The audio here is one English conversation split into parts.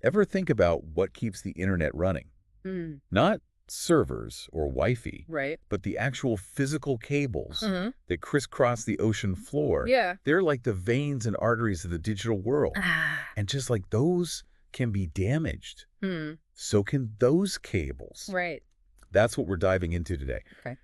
Ever think about what keeps the internet running? Mm, Not servers or Wi-Fi, right. but the actual physical cables Mm-hmm. that crisscross the ocean floor. Yeah. They're like the veins and arteries of the digital world. Ah. And just like those can be damaged, Hmm. so can those cables. Right. That's what we're diving into today. Okay.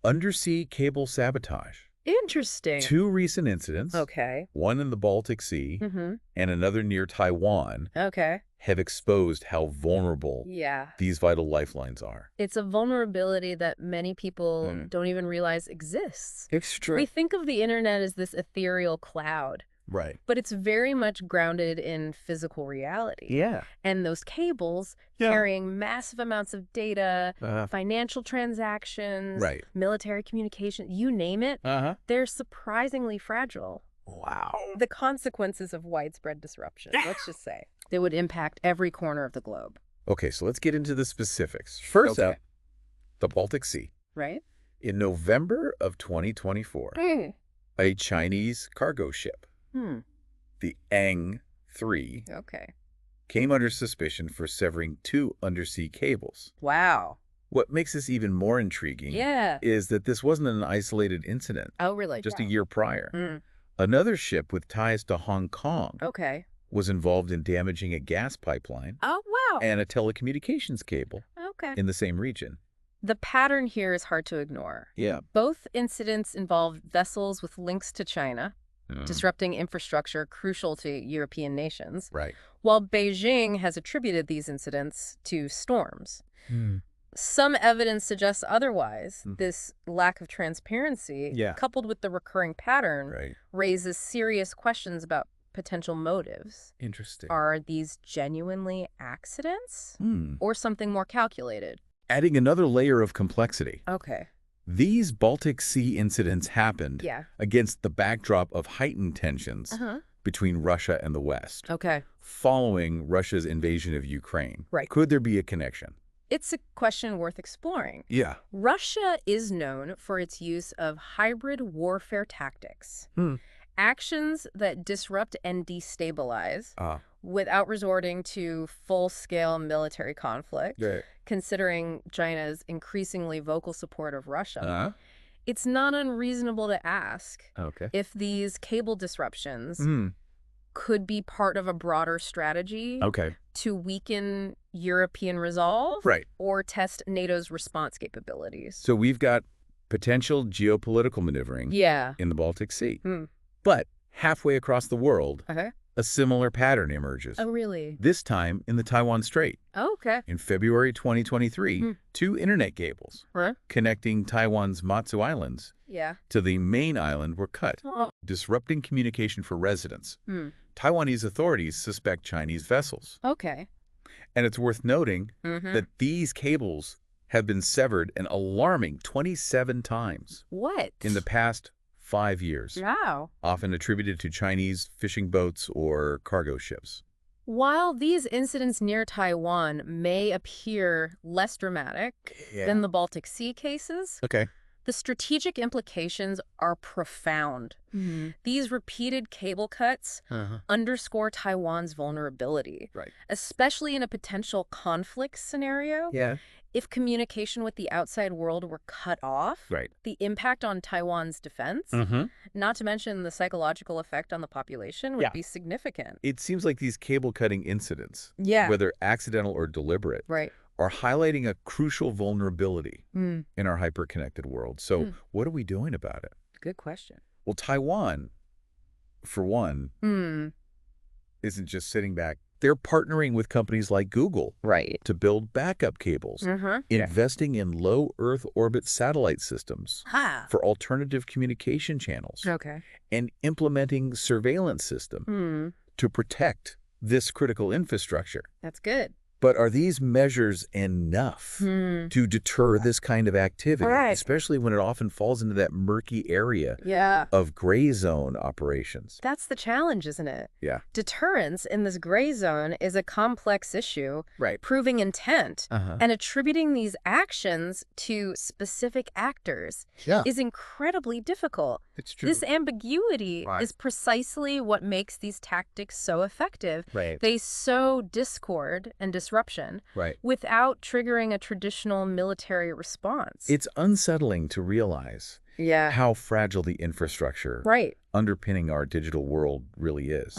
Undersea cable sabotage. Interesting. 2 recent incidents, Okay. one in the Baltic Sea Mm-hmm. and another near Taiwan, Okay. have exposed how vulnerable Yeah. these vital lifelines are. It's a vulnerability that many people Mm. don't even realize exists. Extreme. We think of the internet as this ethereal cloud, Right. but it's very much grounded in physical reality. Yeah. And those cables carrying massive amounts of data, financial transactions, Right. military communication, you name it, they're surprisingly fragile. Wow. The consequences of widespread disruption, let's just say, they would impact every corner of the globe. Okay, so let's get into the specifics. First Okay. up, the Baltic Sea. Right? In November of 2024, a Chinese cargo ship, Hmm. the Ang 3, Okay. came under suspicion for severing 2 undersea cables. Wow. What makes this even more intriguing Yeah. is that this wasn't an isolated incident. Oh, really? Just a year prior. Mm. Another ship with ties to Hong Kong Okay. was involved in damaging a gas pipeline Oh, wow. and a telecommunications cable Okay. in the same region. The pattern here is hard to ignore. Yeah. Both incidents involved vessels with links to China, Mm. disrupting infrastructure crucial to European nations, Right. while Beijing has attributed these incidents to storms. Mm. Some evidence suggests otherwise. Mm. This lack of transparency, Yeah. coupled with the recurring pattern, Right. raises serious questions about potential motives. Interesting. Are these genuinely accidents Hmm. or something more calculated? Adding another layer of complexity. Okay. These Baltic Sea incidents happened Yeah. against the backdrop of heightened tensions Uh-huh. between Russia and the West, Okay. following Russia's invasion of Ukraine. Right. Could there be a connection? It's a question worth exploring. Yeah. Russia is known for its use of hybrid warfare tactics. Hmm. Actions that disrupt and destabilize Ah. without resorting to full-scale military conflict. Right. Considering China's increasingly vocal support of Russia, Uh-huh. it's not unreasonable to ask Okay. if these cable disruptions Hmm. could be part of a broader strategy Okay. to weaken European resolve Right. or test NATO's response capabilities. So we've got potential geopolitical maneuvering Yeah. in the Baltic Sea. Hmm. But halfway across the world, Okay. a similar pattern emerges. Oh, really? This time in the Taiwan Strait. Oh, okay. In February 2023, Hmm. 2 internet cables Huh? connecting Taiwan's Matsu Islands Yeah. to the main island were cut, Oh. disrupting communication for residents. Hmm. Taiwanese authorities suspect Chinese vessels. Okay. And it's worth noting Mm-hmm. that these cables have been severed an alarming 27 times What? in the past 5 years, Wow. often attributed to Chinese fishing boats or cargo ships. While these incidents near Taiwan may appear less dramatic than the Baltic Sea cases, Okay. the strategic implications are profound. These repeated cable cuts underscore Taiwan's vulnerability, Right. especially in a potential conflict scenario. Yeah. If communication with the outside world were cut off, Right. the impact on Taiwan's defense, not to mention the psychological effect on the population, would Yeah. be significant. It seems like these cable cutting incidents, Yeah. whether accidental or deliberate, Right. are highlighting a crucial vulnerability Mm. in our hyper-connected world. So what are we doing about it? Good question. Well, Taiwan, for one, Hmm. isn't just sitting back. They're partnering with companies like Google Right. to build backup cables, Mm-hmm. investing in low Earth orbit satellite systems Ha. for alternative communication channels, Okay. and implementing surveillance system Hmm. to protect this critical infrastructure. That's good. But are these measures enough to deter this kind of activity, Right. especially when it often falls into that murky area Yeah. of gray zone operations? That's the challenge, isn't it? Yeah. Deterrence in this gray zone is a complex issue. Right. Proving intent Uh-huh. and attributing these actions to specific actors Yeah. is incredibly difficult. It's true. This ambiguity Right. is precisely what makes these tactics so effective. Right. They sow discord and disruption Right. without triggering a traditional military response. It's unsettling to realize Yeah. how fragile the infrastructure Right. underpinning our digital world really is.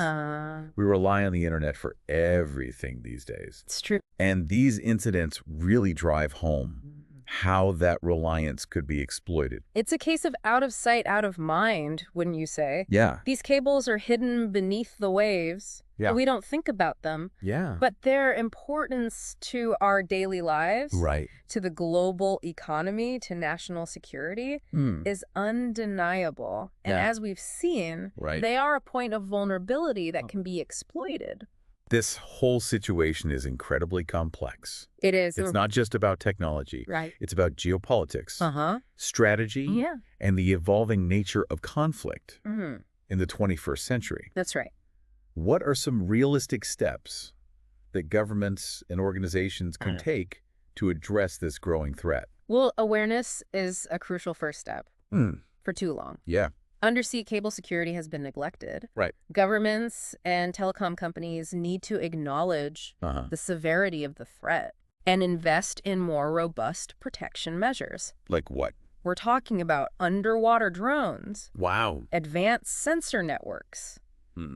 We rely on the internet for everything these days. It's true. And these incidents really drive home how that reliance could be exploited. It's a case of out of sight, out of mind, wouldn't you say? Yeah. These cables are hidden beneath the waves. Yeah. We don't think about them. Yeah. But their importance to our daily lives, Right. to the global economy, to national security, is undeniable. And Yeah. as we've seen, Right. they are a point of vulnerability that can be exploited. This whole situation is incredibly complex. It is. It's not just about technology. Right. It's about geopolitics, Uh-huh. strategy, Yeah. and the evolving nature of conflict Mm-hmm. in the 21st century. That's right. What are some realistic steps that governments and organizations can take to address this growing threat? Well, awareness is a crucial first step for too long. Yeah. Undersea cable security has been neglected. Right. Governments and telecom companies need to acknowledge the severity of the threat and invest in more robust protection measures. Like what? We're talking about underwater drones, Wow. advanced sensor networks,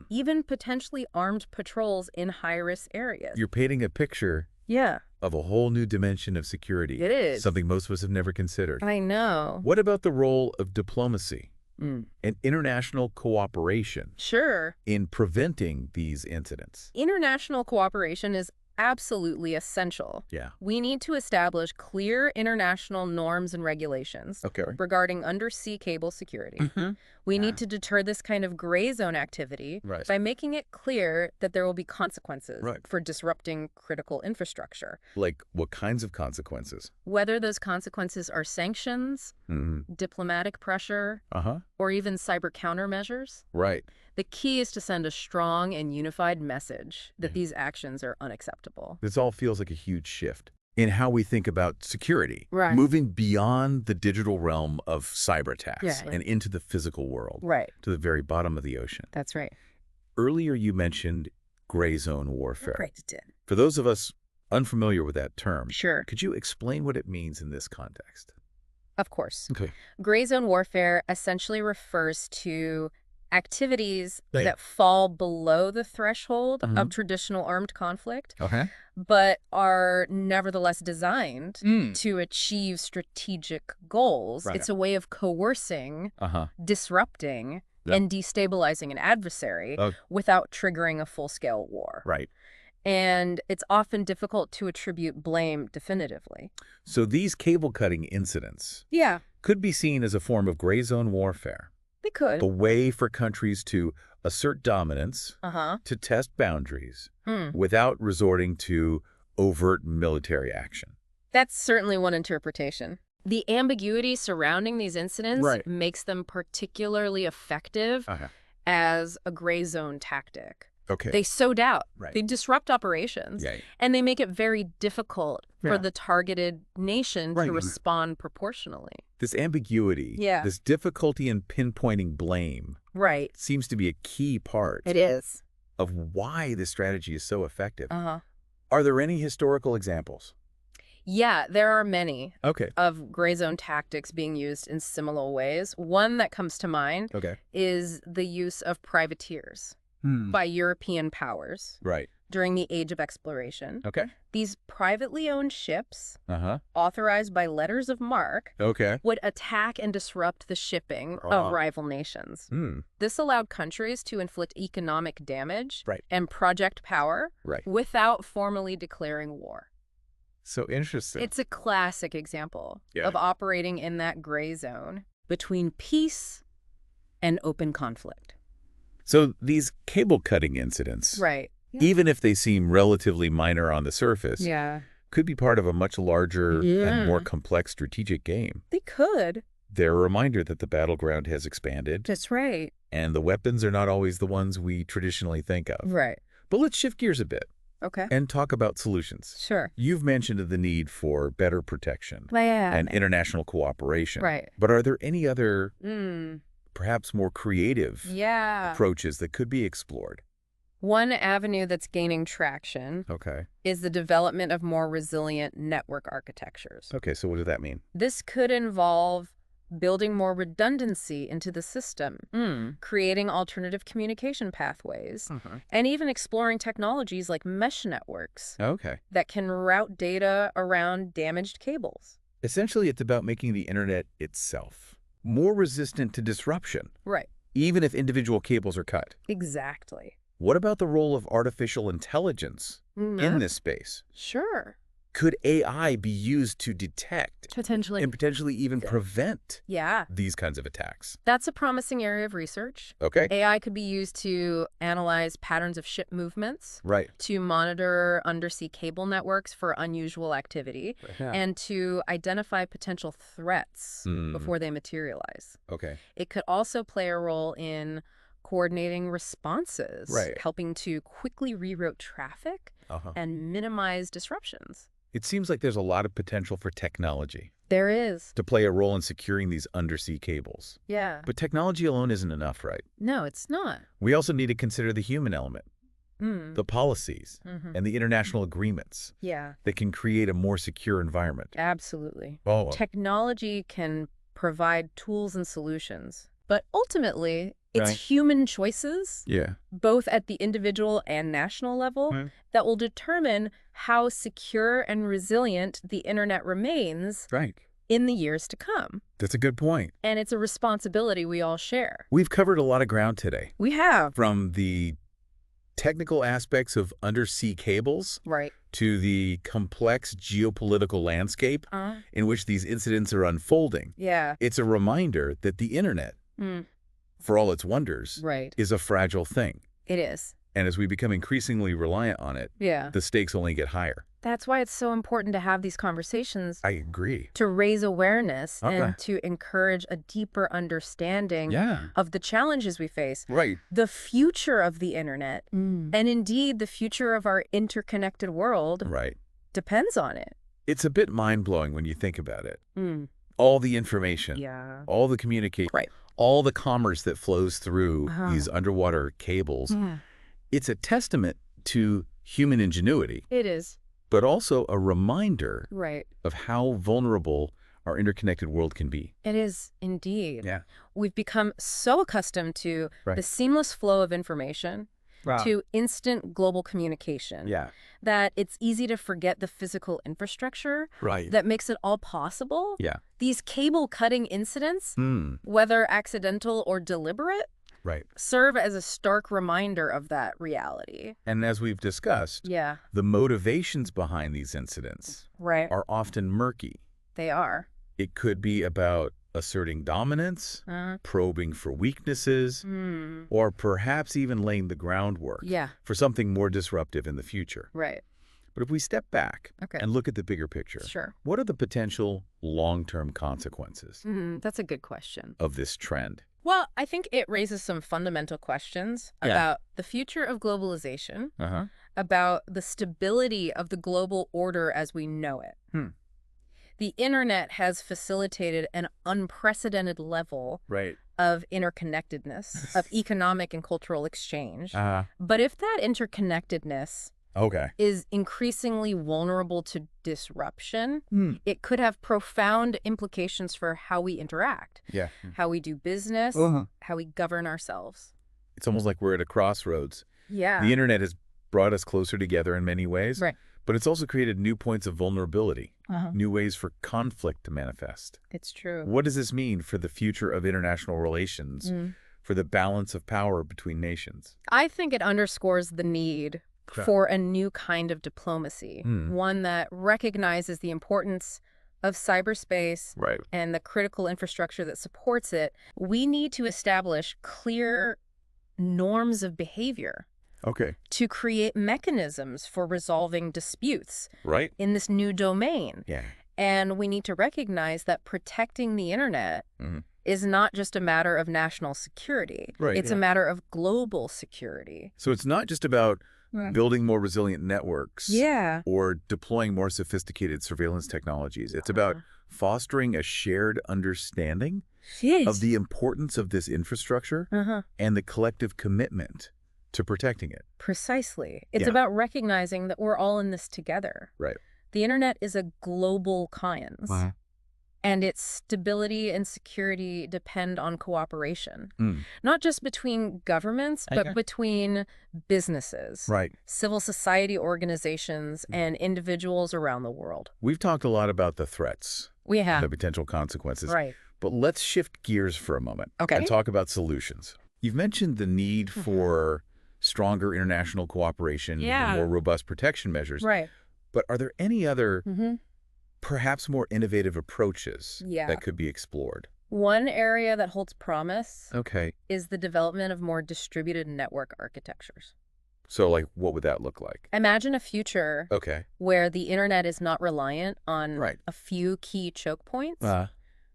even potentially armed patrols in high-risk areas. You're painting a picture Yeah, of a whole new dimension of security. it is. Something most of us have never considered. I know. What about the role of diplomacy and international cooperation Sure. in preventing these incidents? International cooperation is absolutely essential. Yeah. We need to establish clear international norms and regulations Okay. regarding undersea cable security. We need to deter this kind of gray zone activity Right. by making it clear that there will be consequences Right. for disrupting critical infrastructure. Like what kinds of consequences? Whether those consequences are sanctions, diplomatic pressure, or even cyber countermeasures. Right. The key is to send a strong and unified message that these actions are unacceptable. This all feels like a huge shift in how we think about security. Right. Moving beyond the digital realm of cyber attacks Yeah. and into the physical world, Right. to the very bottom of the ocean. That's right. Earlier you mentioned gray zone warfare. Right, it did. For those of us unfamiliar with that term, Sure. could you explain what it means in this context? Of course. Okay. Gray zone warfare essentially refers to activities Right. that fall below the threshold of traditional armed conflict, Okay. but are nevertheless designed to achieve strategic goals. Right. It's a way of coercing, disrupting, Yeah. and destabilizing an adversary Oh. without triggering a full-scale war. Right. And it's often difficult to attribute blame definitively. So these cable-cutting incidents Yeah, could be seen as a form of gray zone warfare, they could. a way for countries to assert dominance, Uh-huh. to test boundaries, without resorting to overt military action. That's certainly one interpretation. The ambiguity surrounding these incidents Right. makes them particularly effective as a gray zone tactic. Okay. They sow doubt. Right. They disrupt operations. Yeah. And they make it very difficult Yeah. for the targeted nation Right. to respond proportionally. This ambiguity, Yeah. this difficulty in pinpointing blame Right. seems to be a key part It is. of why this strategy is so effective. Uh-huh. Are there any historical examples? Yeah, there are many Okay. of gray zone tactics being used in similar ways. One that comes to mind Okay. is the use of privateers by European powers Right. during the Age of Exploration. Okay. These privately owned ships, Uh-huh. authorized by letters of marque, Okay. would attack and disrupt the shipping Ah. of rival nations. Hmm. This allowed countries to inflict economic damage Right. and project power Right. without formally declaring war. So interesting. It's a classic example Yeah. of operating in that gray zone between peace and open conflict. So these cable-cutting incidents, Right. even if they seem relatively minor on the surface, Yeah. could be part of a much larger Yeah. and more complex strategic game. They could. They're a reminder that the battleground has expanded, That's right. and the weapons are not always the ones we traditionally think of. Right. But let's shift gears a bit Okay. and talk about solutions. Sure. You've mentioned the need for better protection Yeah. and international cooperation. Right. But are there any other perhaps more creative approaches that could be explored. One avenue that's gaining traction is the development of more resilient network architectures. Okay, so what does that mean? This could involve building more redundancy into the system, creating alternative communication pathways, and even exploring technologies like mesh networks that can route data around damaged cables. Essentially, it's about making the internet itself more resistant to disruption. Right. Even if individual cables are cut. Exactly. What about the role of artificial intelligence in this space? Sure. Could AI be used to detect and potentially even prevent these kinds of attacks? That's a promising area of research. Okay. AI could be used to analyze patterns of ship movements, to monitor undersea cable networks for unusual activity, and to identify potential threats before they materialize. Okay. It could also play a role in coordinating responses, helping to quickly reroute traffic and minimize disruptions. It seems like there's a lot of potential for technology. There is. To play a role in securing these undersea cables. Yeah. But technology alone isn't enough, right? No, it's not. We also need to consider the human element, the policies, and the international agreements that can create a more secure environment. Absolutely. Oh. Technology can provide tools and solutions, but ultimately, it's human choices, both at the individual and national level, that will determine how secure and resilient the internet remains in the years to come. That's a good point. And it's a responsibility we all share. We've covered a lot of ground today. We have. From the technical aspects of undersea cables to the complex geopolitical landscape in which these incidents are unfolding. Yeah. It's a reminder that the internet, for all its wonders, is a fragile thing. It is. And as we become increasingly reliant on it, the stakes only get higher. That's why it's so important to have these conversations. I agree. To raise awareness and to encourage a deeper understanding of the challenges we face. Right. The future of the internet, and indeed the future of our interconnected world, depends on it. It's a bit mind-blowing when you think about it. All the information, all the communication, all the commerce that flows through these underwater cables. It's a testament to human ingenuity. It is. But also a reminder of how vulnerable our interconnected world can be. It is indeed. Yeah. We've become so accustomed to the seamless flow of information, to instant global communication, that it's easy to forget the physical infrastructure that makes it all possible. These cable-cutting incidents, whether accidental or deliberate, serve as a stark reminder of that reality. And as we've discussed, the motivations behind these incidents are often murky. They are. It could be about asserting dominance, probing for weaknesses, or perhaps even laying the groundwork for something more disruptive in the future. But if we step back and look at the bigger picture, what are the potential long-term consequences That's a good question. of this trend? Well, I think it raises some fundamental questions about the future of globalization, about the stability of the global order as we know it. The internet has facilitated an unprecedented level of interconnectedness, of economic and cultural exchange. But if that interconnectedness is increasingly vulnerable to disruption, it could have profound implications for how we interact, how we do business, how we govern ourselves. It's almost like we're at a crossroads. The internet has brought us closer together in many ways, but it's also created new points of vulnerability, new ways for conflict to manifest. It's true. What does this mean for the future of international relations, for the balance of power between nations? I think it underscores the need for a new kind of diplomacy, one that recognizes the importance of cyberspace and the critical infrastructure that supports it. We need to establish clear norms of behavior to create mechanisms for resolving disputes in this new domain. And we need to recognize that protecting the internet is not just a matter of national security. It's a matter of global security. So it's not just about building more resilient networks or deploying more sophisticated surveillance technologies. It's about fostering a shared understanding of the importance of this infrastructure and the collective commitment to protecting it. Precisely. It's about recognizing that we're all in this together. Right. The internet is a global science. Wow. And its stability and security depend on cooperation. Not just between governments, but between businesses, civil society organizations, and individuals around the world. We've talked a lot about the threats. We have. The potential consequences. Right. But let's shift gears for a moment and talk about solutions. You've mentioned the need for stronger international cooperation and more robust protection measures. Right. But are there any other perhaps more innovative approaches that could be explored? One area that holds promise is the development of more distributed network architectures. So, like, what would that look like? Imagine a future where the internet is not reliant on a few key choke points,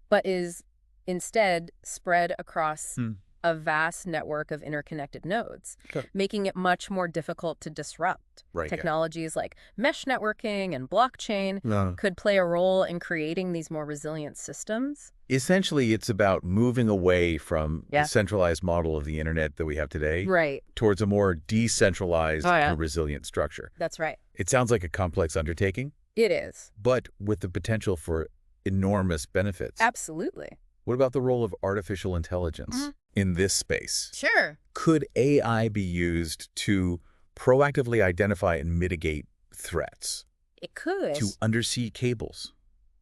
but is instead spread across a vast network of interconnected nodes, making it much more difficult to disrupt. Technologies like mesh networking and blockchain could play a role in creating these more resilient systems. Essentially, it's about moving away from the centralized model of the internet that we have today towards a more decentralized and resilient structure. That's right. It sounds like a complex undertaking. It is. But with the potential for enormous benefits. Absolutely. What about the role of artificial intelligence in this space? Sure. Could AI be used to proactively identify and mitigate threats? It could. To undersea cables?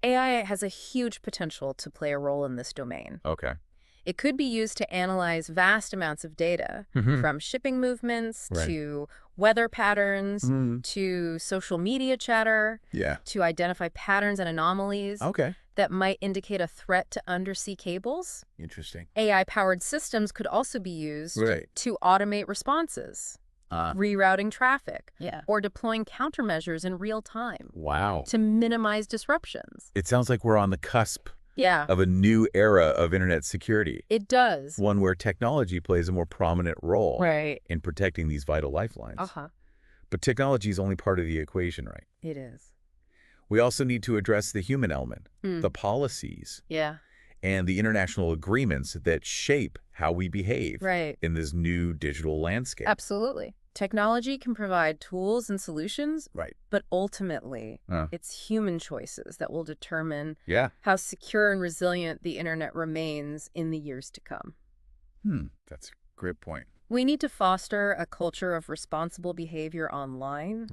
AI has a huge potential to play a role in this domain. It could be used to analyze vast amounts of data, from shipping movements to weather patterns to social media chatter, to identify patterns and anomalies that might indicate a threat to undersea cables. Interesting. AI-powered systems could also be used to automate responses, rerouting traffic, or deploying countermeasures in real time. Wow. To minimize disruptions. It sounds like we're on the cusp of a new era of internet security. It does. One where technology plays a more prominent role in protecting these vital lifelines. But technology is only part of the equation, right? It is. We also need to address the human element, the policies, and the international agreements that shape how we behave in this new digital landscape. Absolutely. Technology can provide tools and solutions, but ultimately, it's human choices that will determine how secure and resilient the internet remains in the years to come. That's a great point. We need to foster a culture of responsible behavior online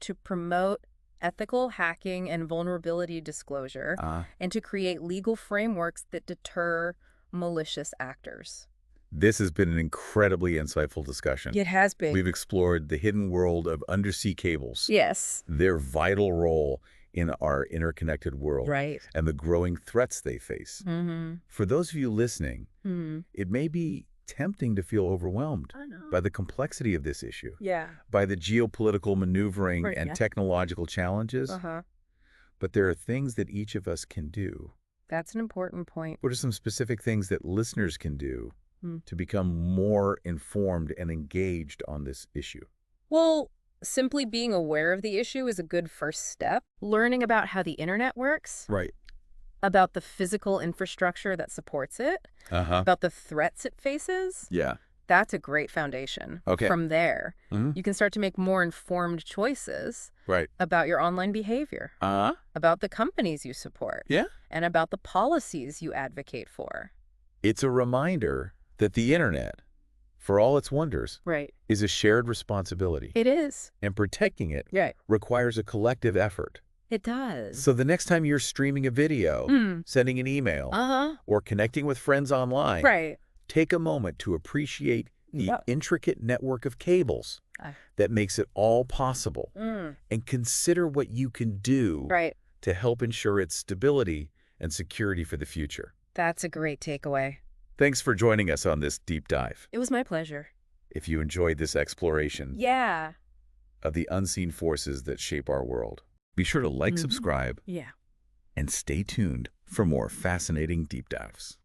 to promote ethical hacking and vulnerability disclosure, and to create legal frameworks that deter malicious actors. This has been an incredibly insightful discussion. It has been. We've explored the hidden world of undersea cables. Yes. Their vital role in our interconnected world. And the growing threats they face. For those of you listening, it may be tempting to feel overwhelmed by the complexity of this issue. By the geopolitical maneuvering and technological challenges. But there are things that each of us can do. That's an important point. What are some specific things that listeners can do to become more informed and engaged on this issue? Well, simply being aware of the issue is a good first step. Learning about how the internet works. About the physical infrastructure that supports it. About the threats it faces. That's a great foundation. From there, you can start to make more informed choices about your online behavior. About the companies you support. And about the policies you advocate for. It's a reminder that the internet, for all its wonders, is a shared responsibility. It is. And protecting it requires a collective effort. It does. So the next time you're streaming a video, sending an email, or connecting with friends online, take a moment to appreciate the intricate network of cables that makes it all possible, and consider what you can do to help ensure its stability and security for the future. That's a great takeaway. Thanks for joining us on this deep dive. It was my pleasure. If you enjoyed this exploration of the unseen forces that shape our world, be sure to like, subscribe, and stay tuned for more fascinating deep dives.